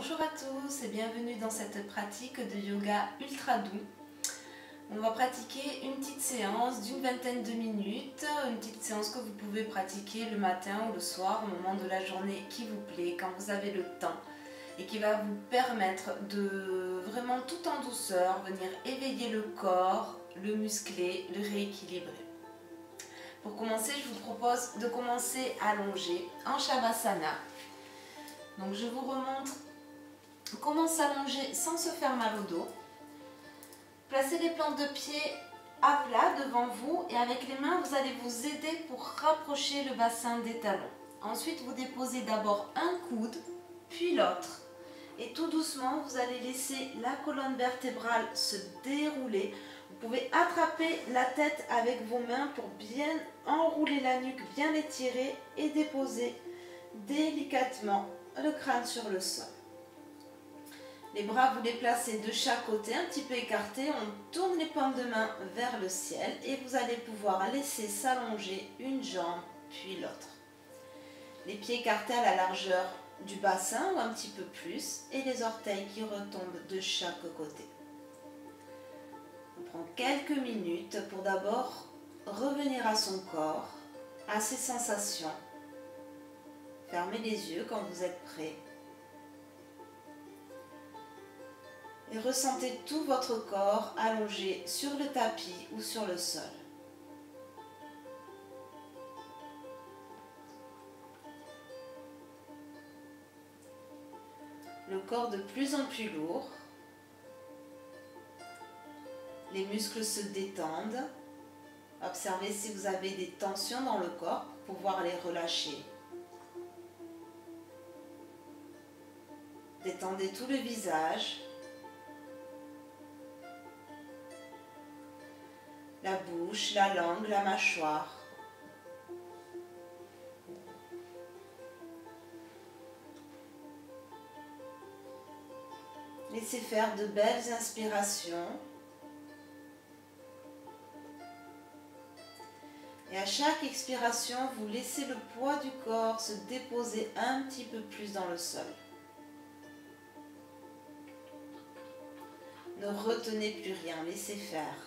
Bonjour à tous et bienvenue dans cette pratique de yoga ultra doux. On va pratiquer une petite séance d'une vingtaine de minutes, une petite séance que vous pouvez pratiquer le matin ou le soir, au moment de la journée qui vous plaît, quand vous avez le temps, et qui va vous permettre de vraiment tout en douceur venir éveiller le corps, le muscler, le rééquilibrer. Pour commencer, je vous propose de commencer allongé en Shavasana. Donc je vous remontre comment s'allonger sans se faire mal au dos. Placez les plantes de pied à plat devant vous et avec les mains, vous allez vous aider pour rapprocher le bassin des talons. Ensuite, vous déposez d'abord un coude, puis l'autre. Et tout doucement, vous allez laisser la colonne vertébrale se dérouler. Vous pouvez attraper la tête avec vos mains pour bien enrouler la nuque, bien l'étirer et déposer délicatement le crâne sur le sol. Les bras, vous les placez de chaque côté, un petit peu écartés. On tourne les paumes de main vers le ciel et vous allez pouvoir laisser s'allonger une jambe puis l'autre. Les pieds écartés à la largeur du bassin ou un petit peu plus et les orteils qui retombent de chaque côté. On prend quelques minutes pour d'abord revenir à son corps, à ses sensations. Fermez les yeux quand vous êtes prêt. Et ressentez tout votre corps allongé sur le tapis ou sur le sol. Le corps de plus en plus lourd. Les muscles se détendent. Observez si vous avez des tensions dans le corps pour pouvoir les relâcher. Détendez tout le visage. La bouche, la langue, la mâchoire. Laissez faire de belles inspirations. Et à chaque expiration, vous laissez le poids du corps se déposer un petit peu plus dans le sol. Ne retenez plus rien, laissez faire.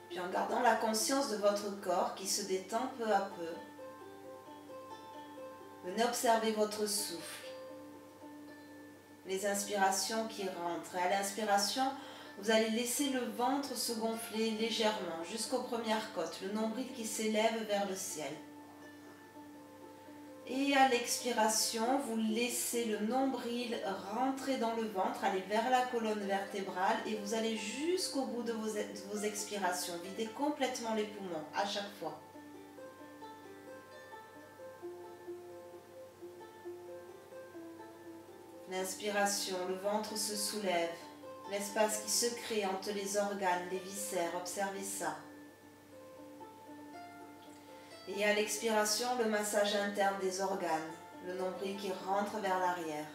Puis en gardant la conscience de votre corps qui se détend peu à peu, venez observer votre souffle, les inspirations qui rentrent. Et à l'inspiration, vous allez laisser le ventre se gonfler légèrement jusqu'aux premières côtes, le nombril qui s'élève vers le ciel. Et à l'expiration, vous laissez le nombril rentrer dans le ventre, aller vers la colonne vertébrale et vous allez jusqu'au bout de vos expirations. Videz complètement les poumons à chaque fois. L'inspiration, le ventre se soulève, l'espace qui se crée entre les organes, les viscères, observez ça. Et à l'expiration, le massage interne des organes, le nombril qui rentre vers l'arrière.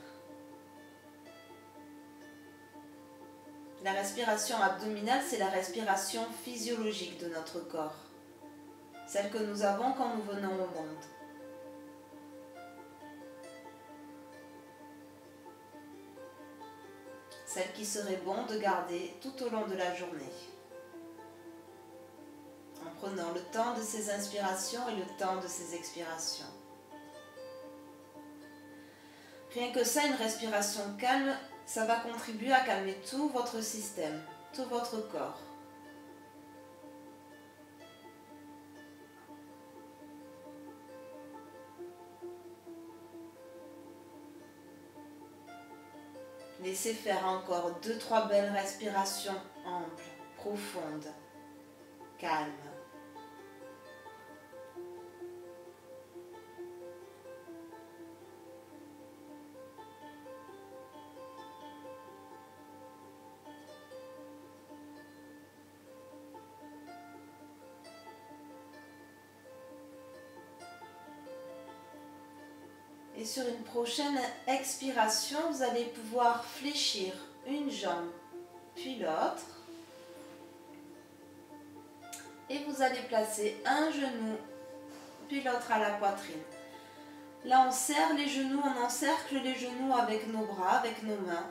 La respiration abdominale, c'est la respiration physiologique de notre corps, celle que nous avons quand nous venons au monde. Celle qui serait bon de garder tout au long de la journée. En prenant le temps de ses inspirations et le temps de ses expirations. Rien que ça, une respiration calme, ça va contribuer à calmer tout votre système, tout votre corps. Laissez faire encore 2-3 belles respirations amples, profondes, calmes. Et sur une prochaine expiration, vous allez pouvoir fléchir une jambe puis l'autre. Et vous allez placer un genou, puis l'autre à la poitrine. Là, on serre les genoux, on encercle les genoux avec nos bras, avec nos mains.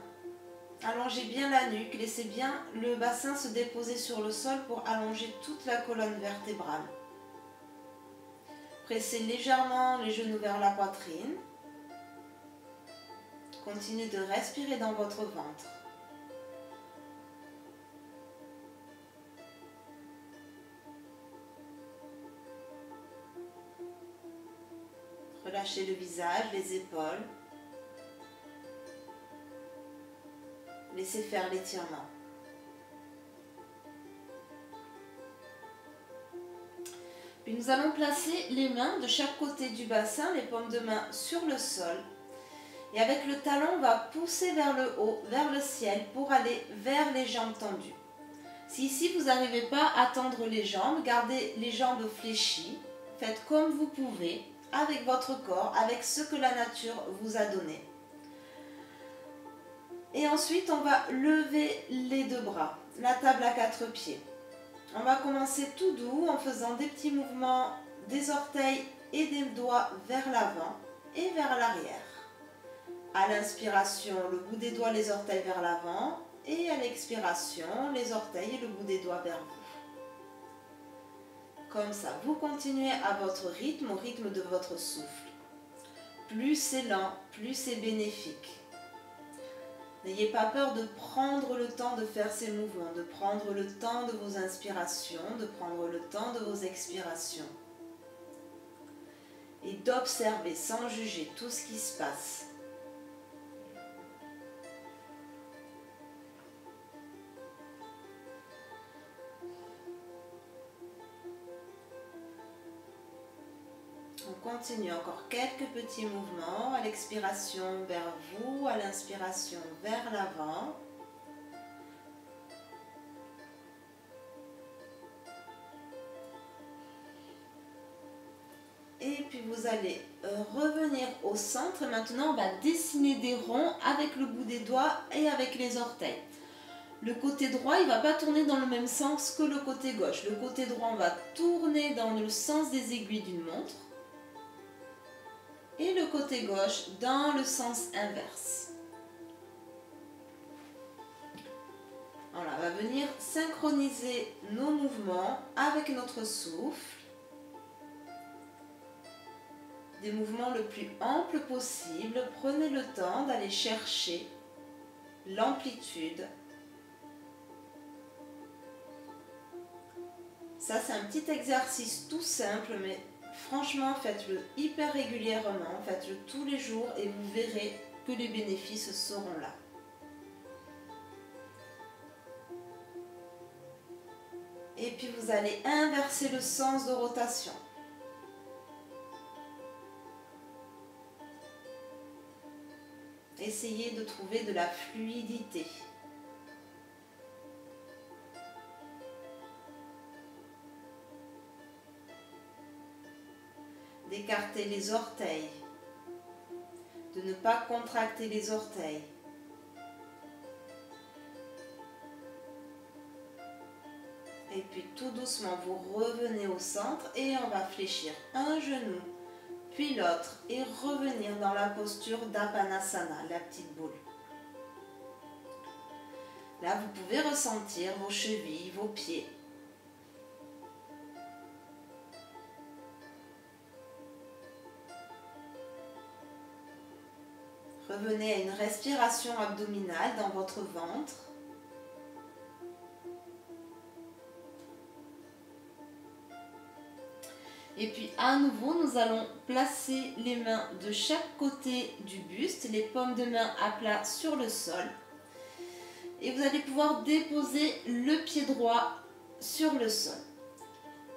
Allongez bien la nuque, laissez bien le bassin se déposer sur le sol pour allonger toute la colonne vertébrale. Pressez légèrement les genoux vers la poitrine. Continuez de respirer dans votre ventre. Relâchez le visage, les épaules. Laissez faire l'étirement. Puis nous allons placer les mains de chaque côté du bassin, les paumes de main sur le sol. Et avec le talon, on va pousser vers le haut, vers le ciel, pour aller vers les jambes tendues. Si ici vous n'arrivez pas à tendre les jambes, gardez les jambes fléchies. Faites comme vous pouvez, avec votre corps, avec ce que la nature vous a donné. Et ensuite, on va lever les deux bras, la table à 4 pieds. On va commencer tout doux en faisant des petits mouvements des orteils et des doigts vers l'avant et vers l'arrière. À l'inspiration, le bout des doigts, les orteils vers l'avant, et à l'expiration, les orteils et le bout des doigts vers vous. Comme ça, vous continuez à votre rythme, au rythme de votre souffle. Plus c'est lent, plus c'est bénéfique. N'ayez pas peur de prendre le temps de faire ces mouvements, de prendre le temps de vos inspirations, de prendre le temps de vos expirations. Et d'observer sans juger tout ce qui se passe. On continue encore quelques petits mouvements à l'expiration vers vous, à l'inspiration vers l'avant. Et puis vous allez revenir au centre. Maintenant, on va dessiner des ronds avec le bout des doigts et avec les orteils. Le côté droit, il ne va pas tourner dans le même sens que le côté gauche. Le côté droit, on va tourner dans le sens des aiguilles d'une montre. Et le côté gauche dans le sens inverse. Voilà, on va venir synchroniser nos mouvements avec notre souffle. Des mouvements le plus amples possible. Prenez le temps d'aller chercher l'amplitude. Ça, c'est un petit exercice tout simple, mais franchement, faites-le hyper régulièrement, faites-le tous les jours et vous verrez que les bénéfices seront là. Et puis vous allez inverser le sens de rotation. Essayez de trouver de la fluidité. D'écarter les orteils, de ne pas contracter les orteils. Et puis tout doucement, vous revenez au centre et on va fléchir un genou, puis l'autre et revenir dans la posture d'Apanasana, la petite boule. Là, vous pouvez ressentir vos chevilles, vos pieds. Revenez à une respiration abdominale dans votre ventre. Et puis à nouveau, nous allons placer les mains de chaque côté du buste, les paumes de main à plat sur le sol. Et vous allez pouvoir déposer le pied droit sur le sol.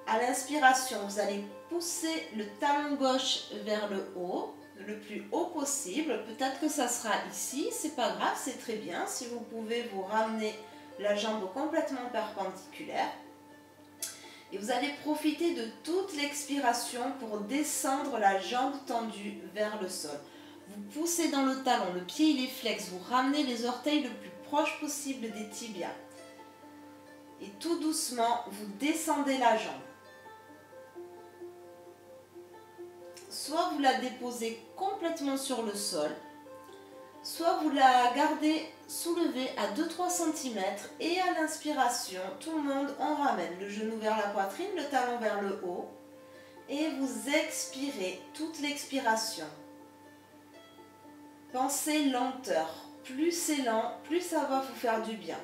À l'inspiration, vous allez pousser le talon gauche vers le haut, le plus haut possible. Peut-être que ça sera ici, c'est pas grave, c'est très bien. Si vous pouvez vous ramener la jambe complètement perpendiculaire. Et vous allez profiter de toute l'expiration pour descendre la jambe tendue vers le sol. Vous poussez dans le talon, le pied il est flex, vous ramenez les orteils le plus proche possible des tibias. Et tout doucement, vous descendez la jambe. Soit vous la déposez complètement sur le sol, soit vous la gardez soulevée à 2-3 cm et à l'inspiration, tout le monde, on ramène le genou vers la poitrine, le talon vers le haut et vous expirez toute l'expiration. Pensez lenteur, plus c'est lent, plus ça va vous faire du bien.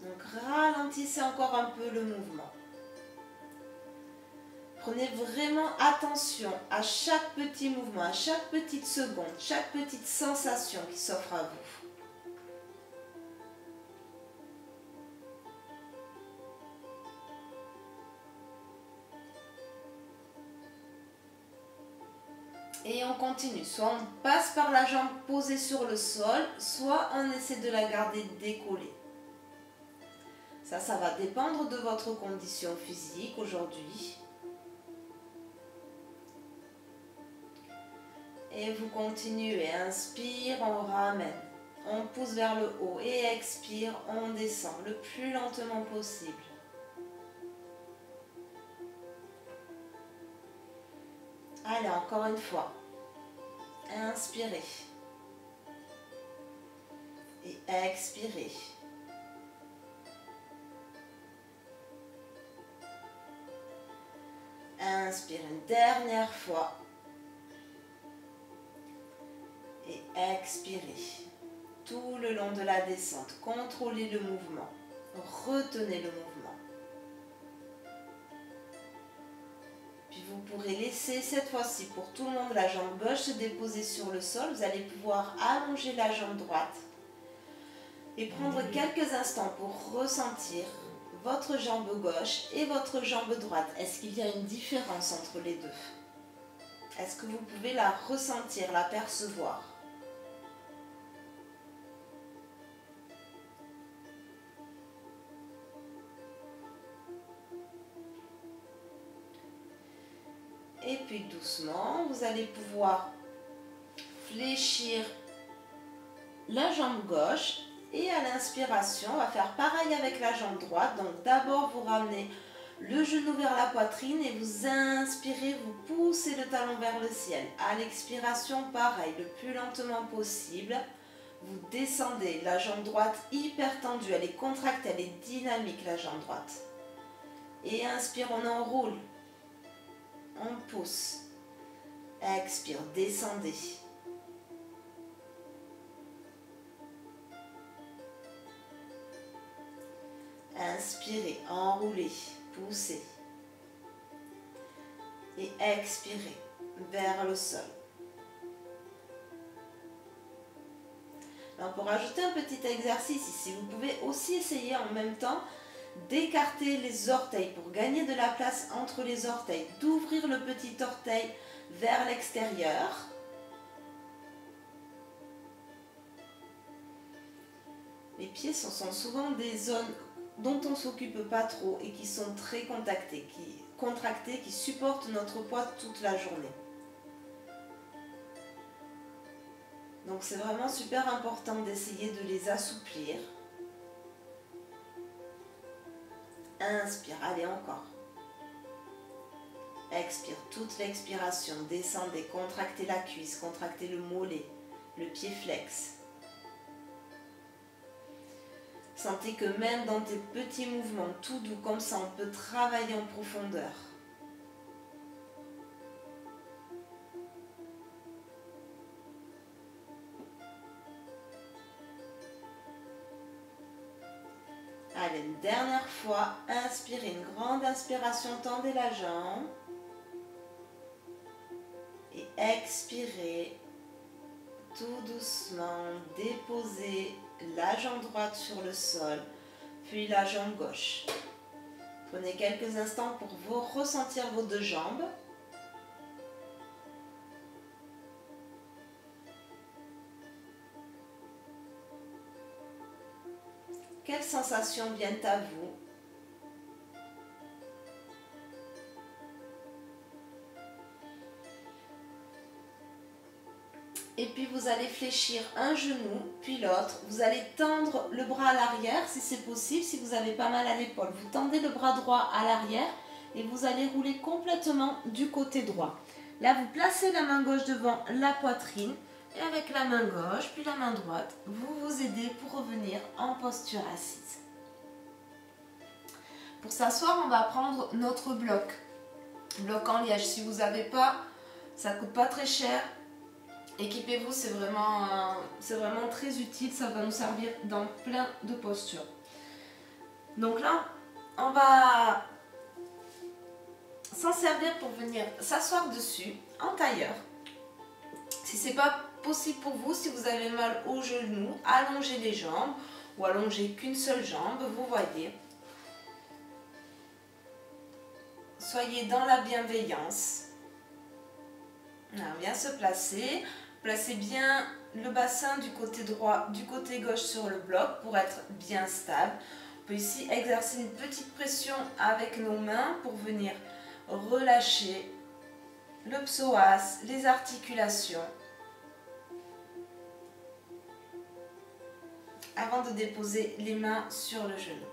Donc ralentissez encore un peu le mouvement. Prenez vraiment attention à chaque petit mouvement, à chaque petite seconde, chaque petite sensation qui s'offre à vous. Et on continue. Soit on passe par la jambe posée sur le sol, soit on essaie de la garder décollée. Ça va dépendre de votre condition physique aujourd'hui. Et vous continuez, inspire, on ramène, on pousse vers le haut et expire, on descend le plus lentement possible. Allez, encore une fois, inspirez et expirez. Inspire une dernière fois. Et expirez tout le long de la descente. Contrôlez le mouvement. Retenez le mouvement. Puis vous pourrez laisser cette fois-ci pour tout le monde la jambe gauche se déposer sur le sol. Vous allez pouvoir allonger la jambe droite et prendre quelques instants pour ressentir votre jambe gauche et votre jambe droite. Est-ce qu'il y a une différence entre les deux? Est-ce que vous pouvez la ressentir, la percevoir? Et puis doucement, vous allez pouvoir fléchir la jambe gauche et à l'inspiration, on va faire pareil avec la jambe droite. Donc d'abord, vous ramenez le genou vers la poitrine et vous inspirez, vous poussez le talon vers le ciel. À l'expiration, pareil, le plus lentement possible. Vous descendez, la jambe droite hyper tendue, elle est contractée, elle est dynamique la jambe droite. Et inspire, on enroule. On pousse. Expire, descendez. Inspirez, enroulez, poussez. Et expirez vers le sol. Alors pour ajouter un petit exercice ici, vous pouvez aussi essayer en même temps d'écarter les orteils pour gagner de la place entre les orteils, d'ouvrir le petit orteil vers l'extérieur. Les pieds sont souvent des zones dont on ne s'occupe pas trop et qui sont très contractées, qui supportent notre poids toute la journée. Donc c'est vraiment super important d'essayer de les assouplir. Inspire, allez encore. Expire, toute l'expiration, descendez, contractez la cuisse, contractez le mollet, le pied flex. Sentez que même dans des petits mouvements tout doux comme ça, on peut travailler en profondeur. Allez, une dernière fois, inspirez, une grande inspiration, tendez la jambe. Et expirez, tout doucement, déposez la jambe droite sur le sol, puis la jambe gauche. Prenez quelques instants pour vous ressentir vos deux jambes. Quelles sensations viennent à vous? Et puis vous allez fléchir un genou, puis l'autre. Vous allez tendre le bras à l'arrière si c'est possible, si vous avez pas mal à l'épaule. Vous tendez le bras droit à l'arrière et vous allez rouler complètement du côté droit. Là, vous placez la main gauche devant la poitrine et avec la main gauche, puis la main droite, vous vous aidez pour revenir en posture assise. Pour s'asseoir, on va prendre notre bloc. Bloc en liège. Si vous n'avez pas, ça ne coûte pas très cher. Équipez-vous, c'est vraiment très utile. Ça va nous servir dans plein de postures. Donc là, on va s'en servir pour venir s'asseoir dessus en tailleur. Si ce n'est pas possible pour vous, si vous avez mal aux genoux, allongez les jambes ou allongez qu'une seule jambe, vous voyez. Soyez dans la bienveillance. Alors, bien se placer. Placez bien le bassin du côté droit, du côté gauche sur le bloc pour être bien stable. On peut ici exercer une petite pression avec nos mains pour venir relâcher le psoas, les articulations. Avant de déposer les mains sur le genou.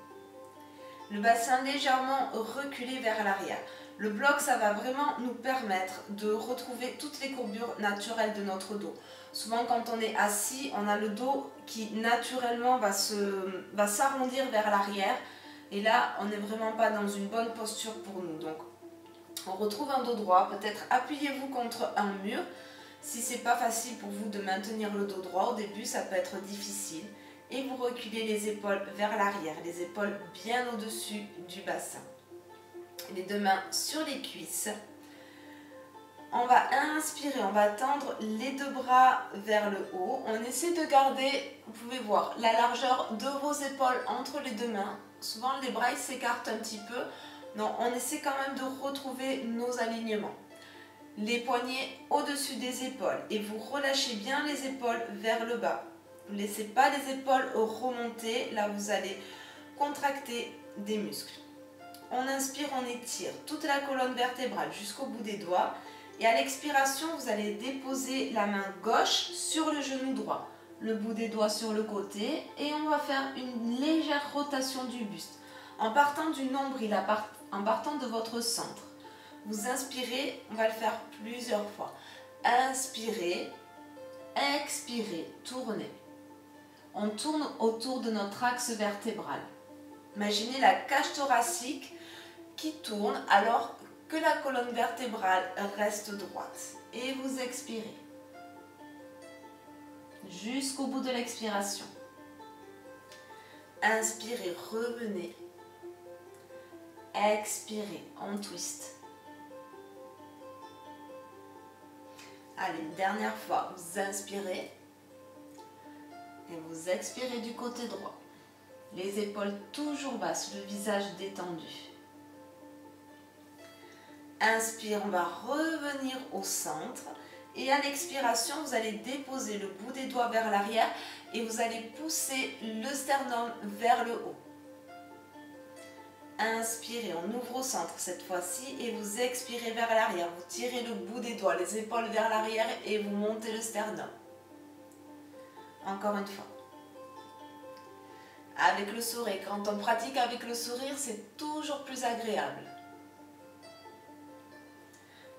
Le bassin légèrement reculé vers l'arrière. Le bloc, ça va vraiment nous permettre de retrouver toutes les courbures naturelles de notre dos. Souvent, quand on est assis, on a le dos qui naturellement va s'arrondir vers l'arrière. Et là, on n'est vraiment pas dans une bonne posture pour nous. Donc, on retrouve un dos droit. Peut-être appuyez-vous contre un mur. Si ce n'est pas facile pour vous de maintenir le dos droit, au début, ça peut être difficile. Et vous reculez les épaules vers l'arrière, les épaules bien au-dessus du bassin. Les deux mains sur les cuisses. On va inspirer, on va tendre les deux bras vers le haut. On essaie de garder, vous pouvez voir, la largeur de vos épaules entre les deux mains. Souvent les bras s'écartent un petit peu. Non, on essaie quand même de retrouver nos alignements. Les poignets au-dessus des épaules et vous relâchez bien les épaules vers le bas. Ne laissez pas les épaules remonter, là vous allez contracter des muscles. On inspire, on étire toute la colonne vertébrale jusqu'au bout des doigts. Et à l'expiration, vous allez déposer la main gauche sur le genou droit. Le bout des doigts sur le côté. Et on va faire une légère rotation du buste. En partant du nombril, en partant de votre centre. Vous inspirez, on va le faire plusieurs fois. Inspirez, expirez, tournez. On tourne autour de notre axe vertébral. Imaginez la cage thoracique qui tourne alors que la colonne vertébrale reste droite. Et vous expirez. Jusqu'au bout de l'expiration. Inspirez, revenez. Expirez, on twist. Allez, une dernière fois, vous inspirez. Et vous expirez du côté droit. Les épaules toujours basses, le visage détendu. Inspire, on va revenir au centre. Et à l'expiration, vous allez déposer le bout des doigts vers l'arrière et vous allez pousser le sternum vers le haut. Inspirez, on ouvre au centre cette fois-ci et vous expirez vers l'arrière. Vous tirez le bout des doigts, les épaules vers l'arrière et vous montez le sternum. Encore une fois. Avec le sourire, quand on pratique avec le sourire, c'est toujours plus agréable.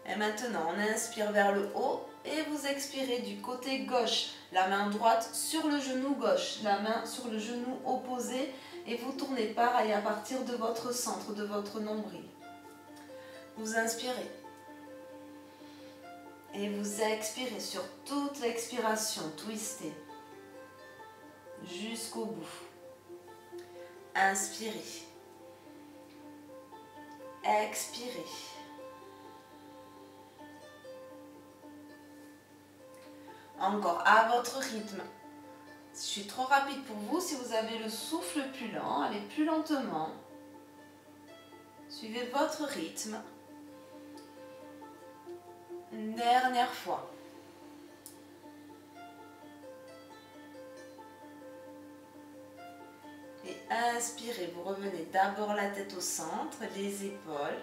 Et maintenant, on inspire vers le haut et vous expirez du côté gauche. La main droite sur le genou gauche, la main sur le genou opposé et vous tournez pareil à partir de votre centre, de votre nombril. Vous inspirez. Et vous expirez sur toute l'expiration, twistez. Jusqu'au bout. Inspirez. Expirez. Encore à votre rythme. Je suis trop rapide pour vous. Si vous avez le souffle plus lent, allez plus lentement. Suivez votre rythme. Une dernière fois. Et inspirez, vous revenez d'abord la tête au centre, les épaules.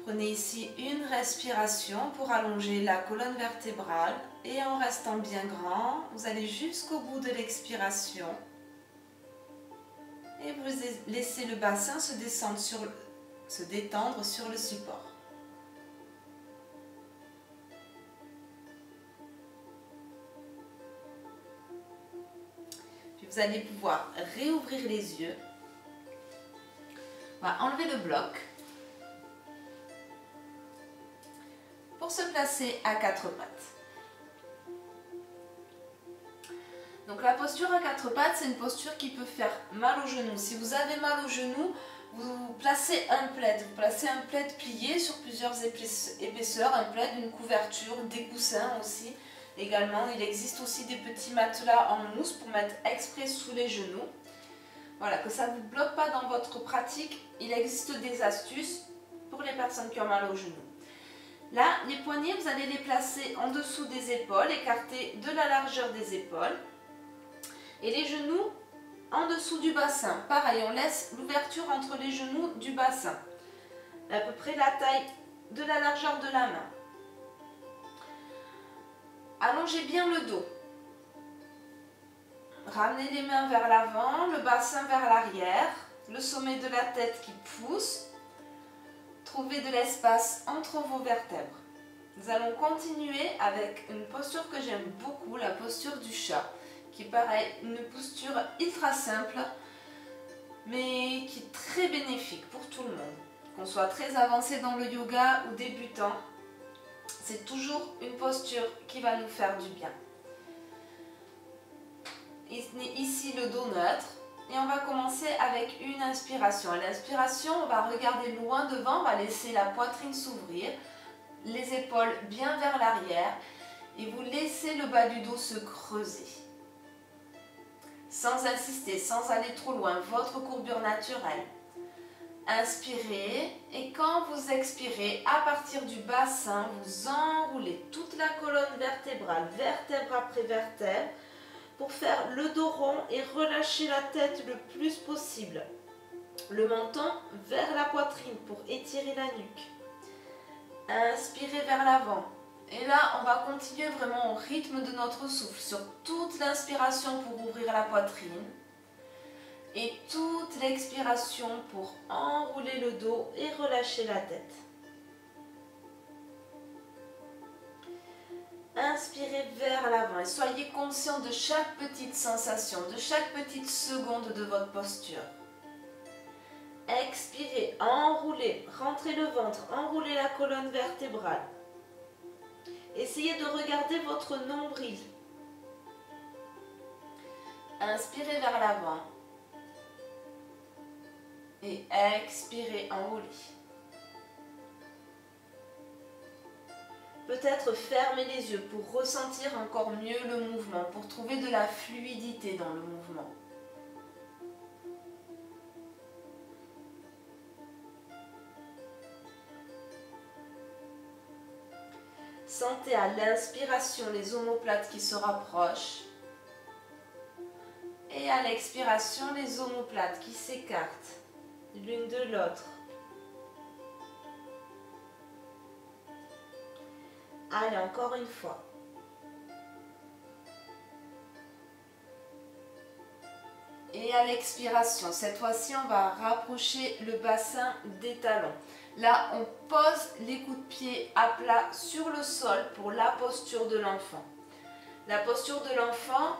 Prenez ici une respiration pour allonger la colonne vertébrale et en restant bien grand, vous allez jusqu'au bout de l'expiration et vous laissez le bassin se détendre sur le support. Puis vous allez pouvoir réouvrir les yeux. On va enlever le bloc pour se placer à quatre pattes. Donc la posture à quatre pattes, c'est une posture qui peut faire mal au genou. Si vous avez mal au genou, vous placez un plaid. Vous placez un plaid plié sur plusieurs épaisseurs, un plaid, une couverture, des coussins aussi. Également, il existe aussi des petits matelas en mousse pour mettre exprès sous les genoux. Voilà, que ça ne vous bloque pas dans votre pratique, il existe des astuces pour les personnes qui ont mal au genou. Là, les poignets, vous allez les placer en dessous des épaules, écartés de la largeur des épaules. Et les genoux en dessous du bassin. Pareil, on laisse l'ouverture entre les genoux du bassin. À peu près la taille de la largeur de la main. Allongez bien le dos. Ramenez les mains vers l'avant, le bassin vers l'arrière, le sommet de la tête qui pousse. Trouvez de l'espace entre vos vertèbres. Nous allons continuer avec une posture que j'aime beaucoup, la posture du chat, qui paraît une posture ultra simple, mais qui est très bénéfique pour tout le monde. Qu'on soit très avancé dans le yoga ou débutant, c'est toujours une posture qui va nous faire du bien. Ici le dos neutre et on va commencer avec une inspiration. À l'inspiration, on va regarder loin devant, on va laisser la poitrine s'ouvrir, les épaules bien vers l'arrière et vous laissez le bas du dos se creuser. Sans insister, sans aller trop loin, votre courbure naturelle. Inspirez et quand vous expirez, à partir du bassin, vous enroulez toute la colonne vertébrale, vertèbre après vertèbre, pour faire le dos rond et relâcher la tête le plus possible. Le menton vers la poitrine pour étirer la nuque. Inspirez vers l'avant. Et là, on va continuer vraiment au rythme de notre souffle sur toute l'inspiration pour ouvrir la poitrine et toute l'expiration pour enrouler le dos et relâcher la tête. Inspirez vers l'avant et soyez conscient de chaque petite sensation, de chaque petite seconde de votre posture. Expirez, enroulez, rentrez le ventre, enroulez la colonne vertébrale. Essayez de regarder votre nombril. Inspirez vers l'avant et expirez, enroulez. Peut-être fermez les yeux pour ressentir encore mieux le mouvement, pour trouver de la fluidité dans le mouvement. Sentez à l'inspiration les omoplates qui se rapprochent et à l'expiration les omoplates qui s'écartent l'une de l'autre. Allez, encore une fois. Et à l'expiration, cette fois-ci, on va rapprocher le bassin des talons. Là, on pose les coups de pied à plat sur le sol pour la posture de l'enfant. La posture de l'enfant,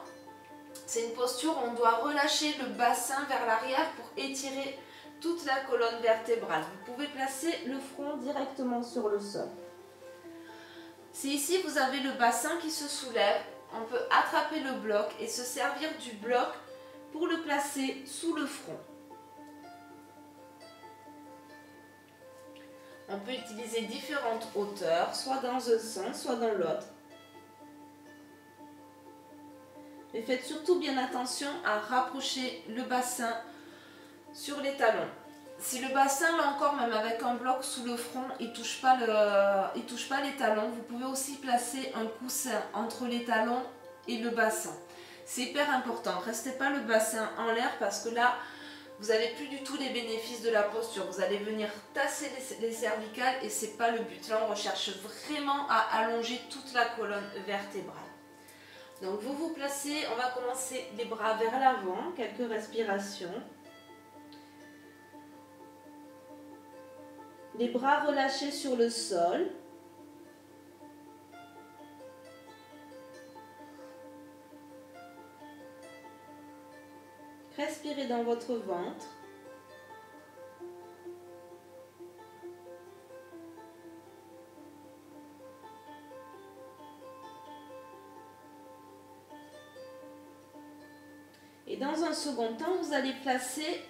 c'est une posture où on doit relâcher le bassin vers l'arrière pour étirer toute la colonne vertébrale. Vous pouvez placer le front directement sur le sol. Si ici vous avez le bassin qui se soulève, on peut attraper le bloc et se servir du bloc pour le placer sous le front. On peut utiliser différentes hauteurs, soit dans un sens, soit dans l'autre. Mais faites surtout bien attention à rapprocher le bassin sur les talons. Si le bassin, là encore, même avec un bloc sous le front, il ne touche pas les talons, vous pouvez aussi placer un coussin entre les talons et le bassin. C'est hyper important. Restez pas le bassin en l'air parce que là, vous n'avez plus du tout les bénéfices de la posture. Vous allez venir tasser les cervicales et ce n'est pas le but. Là, on recherche vraiment à allonger toute la colonne vertébrale. Donc, vous vous placez, on va commencer les bras vers l'avant, quelques respirations. Les bras relâchés sur le sol. Respirez dans votre ventre. Et dans un second temps, vous allez placer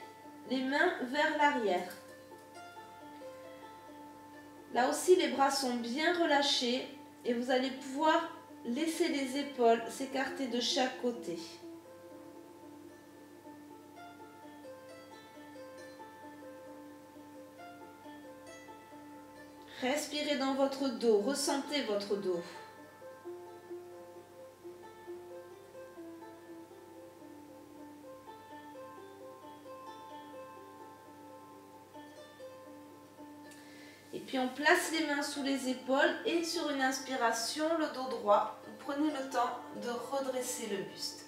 les mains vers l'arrière. Là aussi, les bras sont bien relâchés et vous allez pouvoir laisser les épaules s'écarter de chaque côté. Respirez dans votre dos, ressentez votre dos. Et puis on place les mains sous les épaules et sur une inspiration, le dos droit, vous prenez le temps de redresser le buste.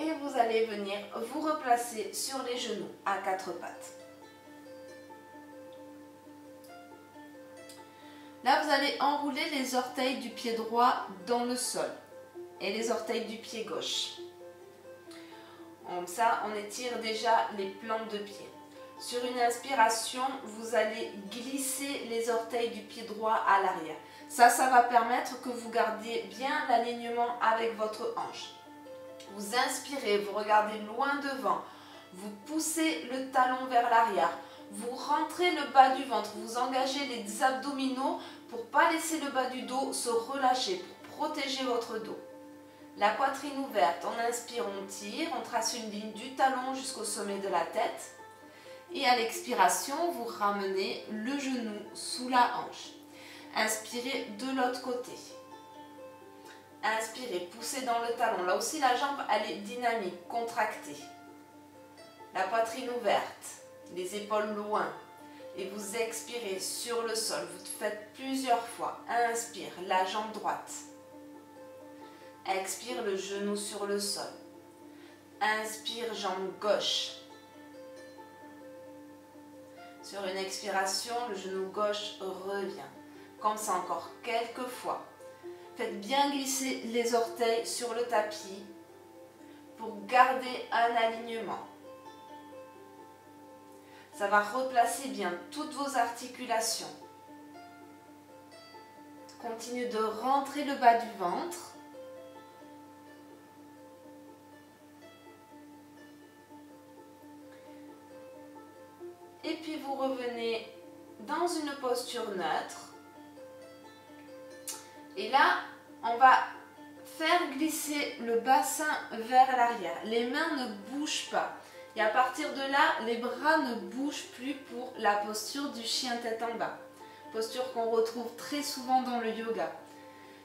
Et vous allez venir vous replacer sur les genoux à quatre pattes. Là, vous allez enrouler les orteils du pied droit dans le sol et les orteils du pied gauche. Comme ça, on étire déjà les plantes de pied. Sur une inspiration, vous allez glisser les orteils du pied droit à l'arrière. Ça va permettre que vous gardiez bien l'alignement avec votre hanche. Vous inspirez, vous regardez loin devant, vous poussez le talon vers l'arrière, vous rentrez le bas du ventre, vous engagez les abdominaux pour ne pas laisser le bas du dos se relâcher, pour protéger votre dos. La poitrine ouverte, on inspire, on tire, on trace une ligne du talon jusqu'au sommet de la tête. Et à l'expiration, vous ramenez le genou sous la hanche. Inspirez de l'autre côté. Inspirez, poussez dans le talon. Là aussi, la jambe, elle est dynamique, contractée. La poitrine ouverte, les épaules loin. Et vous expirez sur le sol. Vous faites plusieurs fois. Inspire, la jambe droite. Expire, le genou sur le sol. Inspire, jambe gauche. Sur une expiration, le genou gauche revient. Comme ça encore quelques fois. Faites bien glisser les orteils sur le tapis pour garder un alignement. Ça va replacer bien toutes vos articulations. Continuez de rentrer le bas du ventre. Et puis vous revenez dans une posture neutre. Et là, on va faire glisser le bassin vers l'arrière. Les mains ne bougent pas. Et à partir de là, les bras ne bougent plus pour la posture du chien tête en bas. Posture qu'on retrouve très souvent dans le yoga.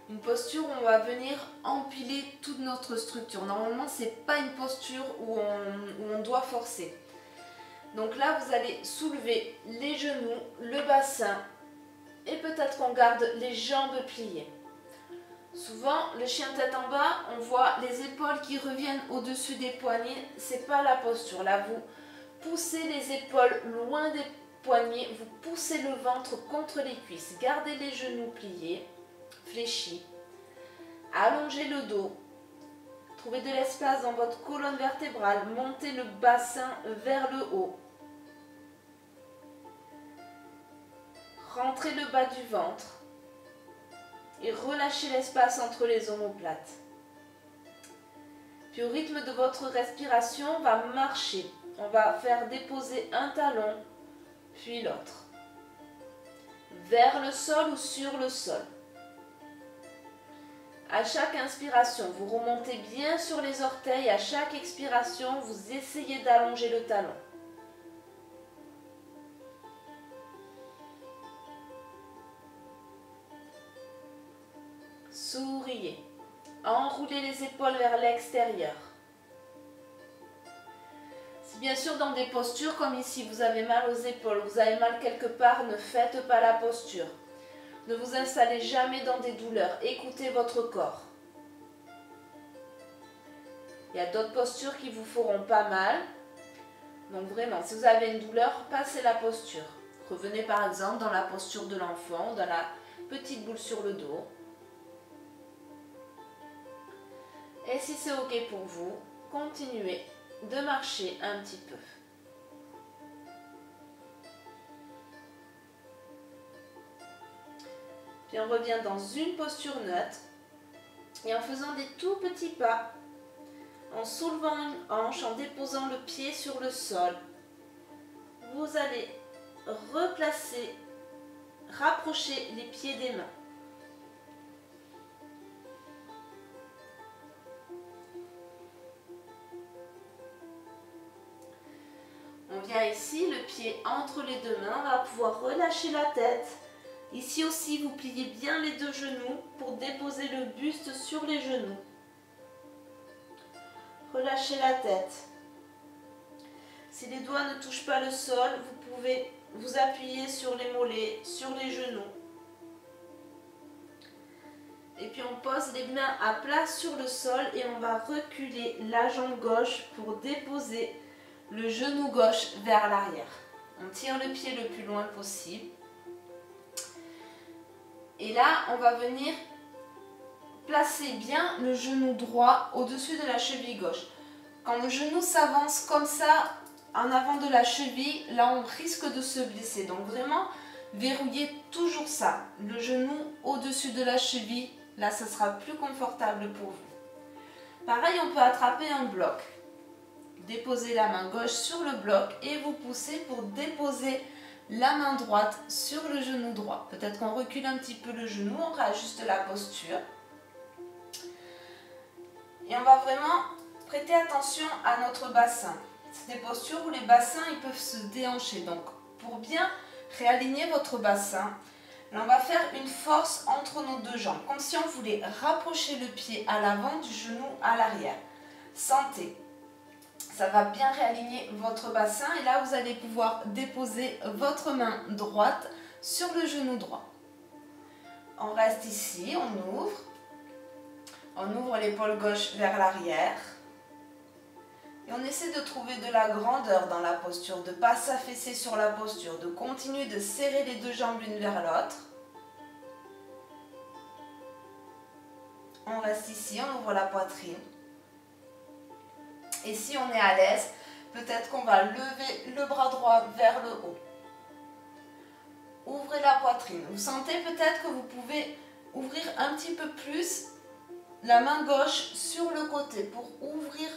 Une posture où on va venir empiler toute notre structure. Normalement, ce n'est pas une posture où on doit forcer. Donc là, vous allez soulever les genoux, le bassin et peut-être qu'on garde les jambes pliées. Souvent, le chien tête en bas, on voit les épaules qui reviennent au-dessus des poignets. Ce n'est pas la posture. Là, vous poussez les épaules loin des poignets, vous poussez le ventre contre les cuisses. Gardez les genoux pliés, fléchis. Allongez le dos. Trouvez de l'espace dans votre colonne vertébrale. Montez le bassin vers le haut. Rentrez le bas du ventre. Et relâchez l'espace entre les omoplates. Puis au rythme de votre respiration, on va marcher. On va faire déposer un talon, puis l'autre. Vers le sol ou sur le sol. À chaque inspiration, vous remontez bien sur les orteils. À chaque expiration, vous essayez d'allonger le talon. Souriez. enrouler les épaules vers l'extérieur. Si bien sûr dans des postures comme ici, vous avez mal aux épaules, vous avez mal quelque part, ne faites pas la posture. Ne vous installez jamais dans des douleurs, écoutez votre corps. Il y a d'autres postures qui vous feront pas mal. Donc vraiment, si vous avez une douleur, passez la posture. Revenez par exemple dans la posture de l'enfant, dans la petite boule sur le dos. Et si c'est ok pour vous, continuez de marcher un petit peu. Puis on revient dans une posture neutre et en faisant des tout petits pas, en soulevant une hanche, en déposant le pied sur le sol, vous allez replacer, rapprocher les pieds des mains. On vient ici, le pied entre les deux mains, on va pouvoir relâcher la tête. Ici aussi, vous pliez bien les deux genoux pour déposer le buste sur les genoux. Relâchez la tête. Si les doigts ne touchent pas le sol, vous pouvez vous appuyer sur les mollets, sur les genoux. Et puis on pose les mains à plat sur le sol et on va reculer la jambe gauche pour déposer le genou gauche vers l'arrière. On tire le pied le plus loin possible. Et là, on va venir placer bien le genou droit au-dessus de la cheville gauche. Quand le genou s'avance comme ça en avant de la cheville, là on risque de se blesser. Donc vraiment, verrouillez toujours ça. Le genou au-dessus de la cheville, là ça sera plus confortable pour vous. Pareil, on peut attraper un bloc. Déposez la main gauche sur le bloc et vous poussez pour déposer la main droite sur le genou droit. Peut-être qu'on recule un petit peu le genou, on réajuste la posture. Et on va vraiment prêter attention à notre bassin. C'est des postures où les bassins ils peuvent se déhancher. Donc pour bien réaligner votre bassin, là, on va faire une force entre nos deux jambes. Comme si on voulait rapprocher le pied à l'avant du genou à l'arrière. Sentez. Ça va bien réaligner votre bassin et là vous allez pouvoir déposer votre main droite sur le genou droit. On reste ici, on ouvre l'épaule gauche vers l'arrière et on essaie de trouver de la grandeur dans la posture, de ne pas s'affaisser sur la posture, de continuer de serrer les deux jambes l'une vers l'autre. On reste ici, on ouvre la poitrine. Et si on est à l'aise, peut-être qu'on va lever le bras droit vers le haut. Ouvrez la poitrine. Vous sentez peut-être que vous pouvez ouvrir un petit peu plus la main gauche sur le côté pour ouvrir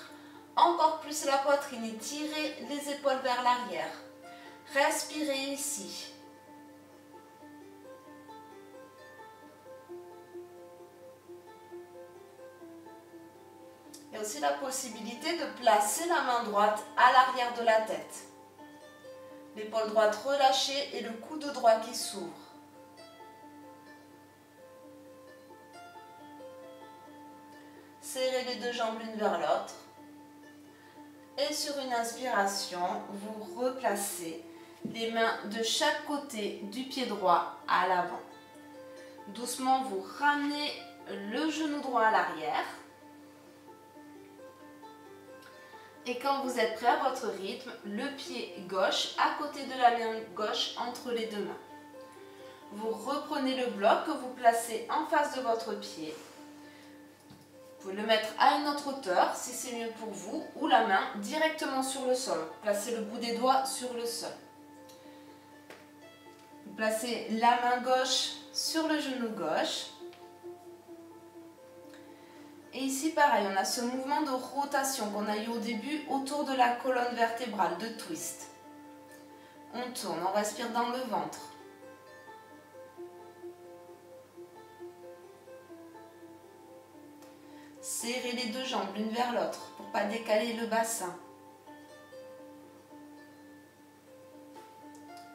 encore plus la poitrine et tirer les épaules vers l'arrière. Respirez ici. Il y a aussi la possibilité de placer la main droite à l'arrière de la tête. L'épaule droite relâchée et le coude droit qui s'ouvre. Serrez les deux jambes l'une vers l'autre. Et sur une inspiration, vous replacez les mains de chaque côté du pied droit à l'avant. Doucement, vous ramenez le genou droit à l'arrière. Et quand vous êtes prêt à votre rythme, le pied gauche à côté de la main gauche entre les deux mains. Vous reprenez le bloc que vous placez en face de votre pied. Vous pouvez le mettre à une autre hauteur si c'est mieux pour vous, ou la main directement sur le sol. Placez le bout des doigts sur le sol. Vous placez la main gauche sur le genou gauche. Et ici, pareil, on a ce mouvement de rotation qu'on a eu au début autour de la colonne vertébrale, de twist. On tourne, on respire dans le ventre. Serrez les deux jambes l'une vers l'autre pour ne pas décaler le bassin.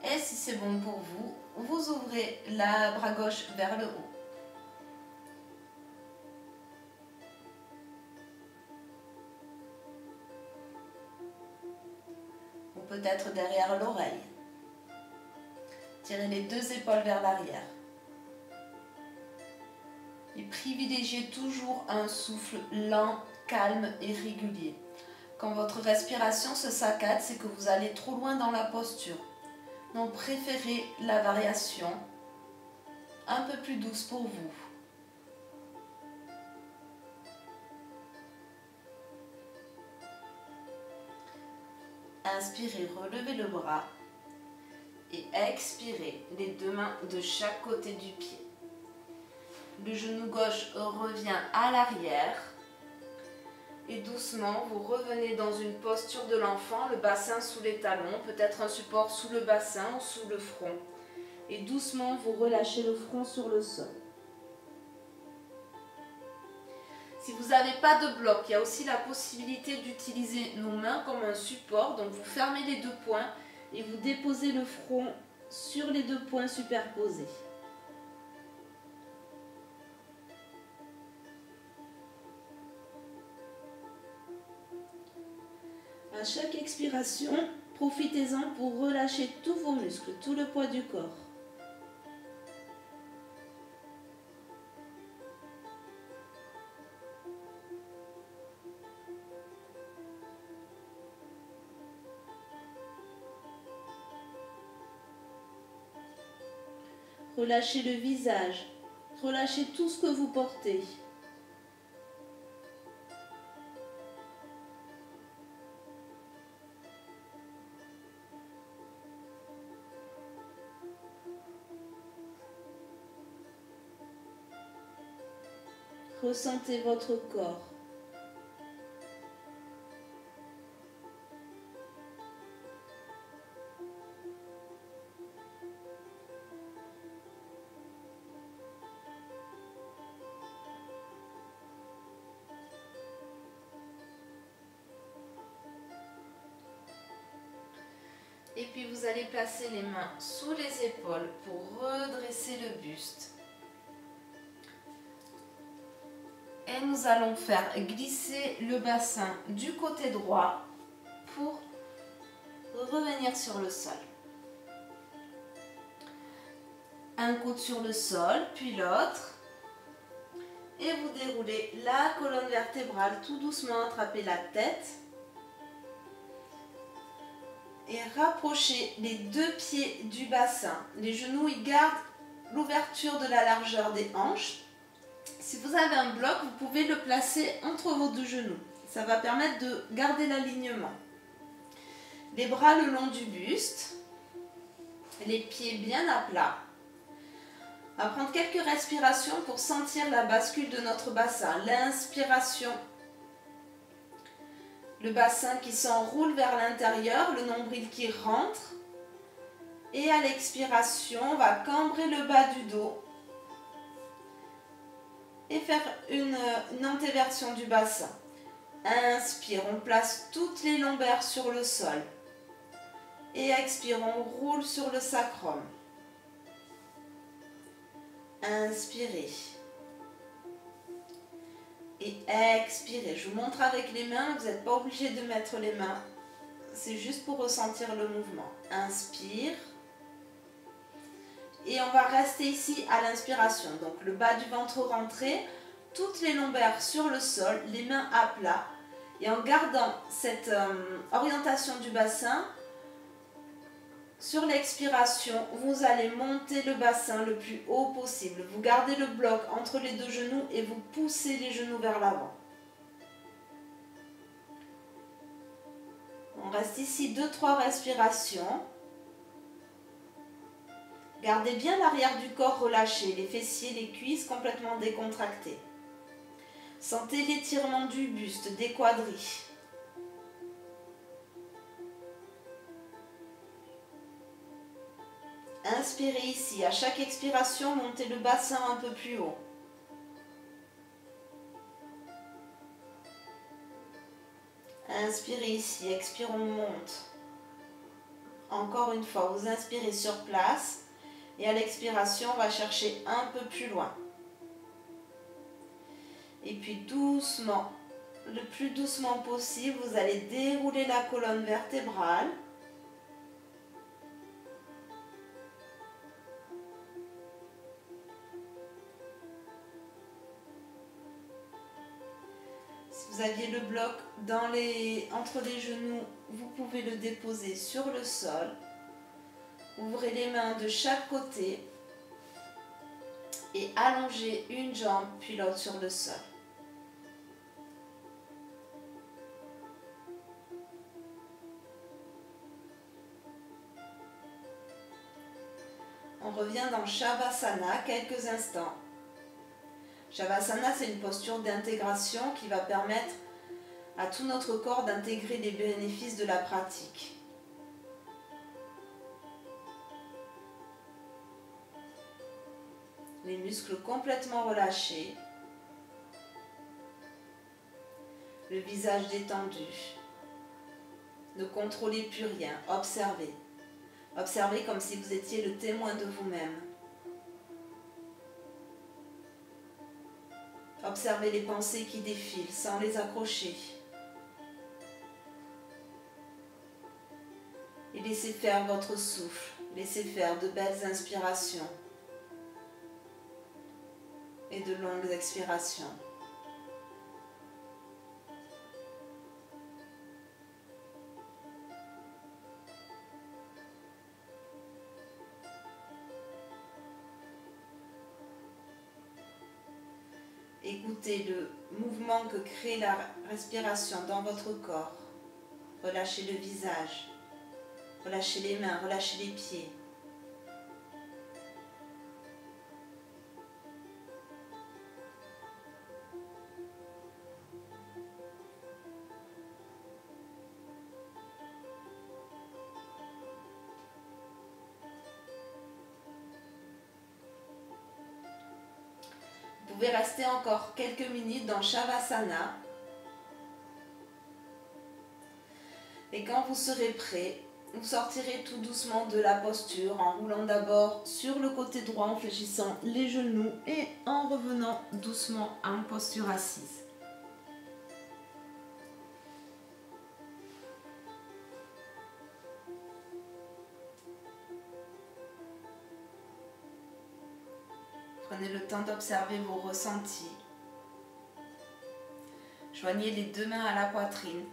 Et si c'est bon pour vous, vous ouvrez le bras gauche vers le haut. peut-être derrière l'oreille. Tirez les deux épaules vers l'arrière. Et privilégiez toujours un souffle lent, calme et régulier. Quand votre respiration se saccade, c'est que vous allez trop loin dans la posture. Donc préférez la variation un peu plus douce pour vous. Inspirez, relevez le bras et expirez les deux mains de chaque côté du pied. Le genou gauche revient à l'arrière et doucement vous revenez dans une posture de l'enfant, le bassin sous les talons, peut-être un support sous le bassin ou sous le front. Et doucement vous relâchez le front sur le sol. Si vous n'avez pas de bloc, il y a aussi la possibilité d'utiliser nos mains comme un support. Donc vous fermez les deux poings et vous déposez le front sur les deux poings superposés. À chaque expiration, profitez-en pour relâcher tous vos muscles, tout le poids du corps. Relâchez le visage, relâchez tout ce que vous portez. Ressentez votre corps. Et puis vous allez placer les mains sous les épaules pour redresser le buste. Et nous allons faire glisser le bassin du côté droit pour revenir sur le sol. Un coude sur le sol, puis l'autre. Et vous déroulez la colonne vertébrale tout doucement, attrapez la tête. Et rapprochez les deux pieds du bassin. Les genoux, ils gardent l'ouverture de la largeur des hanches. Si vous avez un bloc, vous pouvez le placer entre vos deux genoux. Ça va permettre de garder l'alignement. Les bras le long du buste. Les pieds bien à plat. On va prendre quelques respirations pour sentir la bascule de notre bassin. L'inspiration. Le bassin qui s'enroule vers l'intérieur, le nombril qui rentre. Et à l'expiration, on va cambrer le bas du dos. Et faire une antéversion du bassin. Inspire, on place toutes les lombaires sur le sol. Et expire, on roule sur le sacrum. Inspirez. Et expirez. Je vous montre avec les mains, vous n'êtes pas obligé de mettre les mains. C'est juste pour ressentir le mouvement. Inspire. Et on va rester ici à l'inspiration. Donc le bas du ventre rentré, toutes les lombaires sur le sol, les mains à plat. Et en gardant cette orientation du bassin, sur l'expiration, vous allez monter le bassin le plus haut possible. Vous gardez le bloc entre les deux genoux et vous poussez les genoux vers l'avant. On reste ici 2-3 respirations. Gardez bien l'arrière du corps relâché, les fessiers, les cuisses complètement décontractés. Sentez l'étirement du buste, des quadris. Inspirez ici. À chaque expiration, montez le bassin un peu plus haut. Inspirez ici. Expire, on monte. Encore une fois, vous inspirez sur place. Et à l'expiration, on va chercher un peu plus loin. Et puis le plus doucement possible, vous allez dérouler la colonne vertébrale. vous aviez le bloc entre les genoux, vous pouvez le déposer sur le sol. Ouvrez les mains de chaque côté et allongez une jambe puis l'autre sur le sol. On revient dans Shavasana quelques instants. Shavasana, c'est une posture d'intégration qui va permettre à tout notre corps d'intégrer les bénéfices de la pratique. Les muscles complètement relâchés, le visage détendu. Ne contrôlez plus rien, observez. Observez comme si vous étiez le témoin de vous-même. Observez les pensées qui défilent sans les accrocher. Et laissez faire votre souffle, laissez faire de belles inspirations et de longues expirations. Écoutez le mouvement que crée la respiration dans votre corps. Relâchez le visage, relâchez les mains, relâchez les pieds. Vous pouvez rester encore quelques minutes dans Shavasana. Et quand vous serez prêt, vous sortirez tout doucement de la posture en roulant d'abord sur le côté droit, en fléchissant les genoux et en revenant doucement en posture assise. Prenez le temps d'observer vos ressentis. Joignez les deux mains à la poitrine.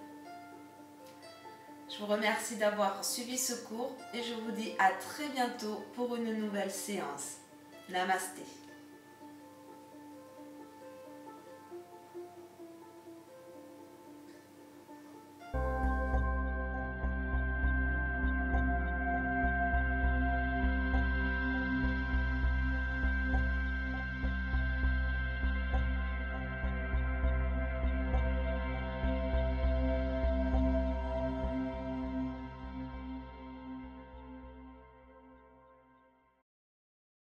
Je vous remercie d'avoir suivi ce cours et je vous dis à très bientôt pour une nouvelle séance. Namasté.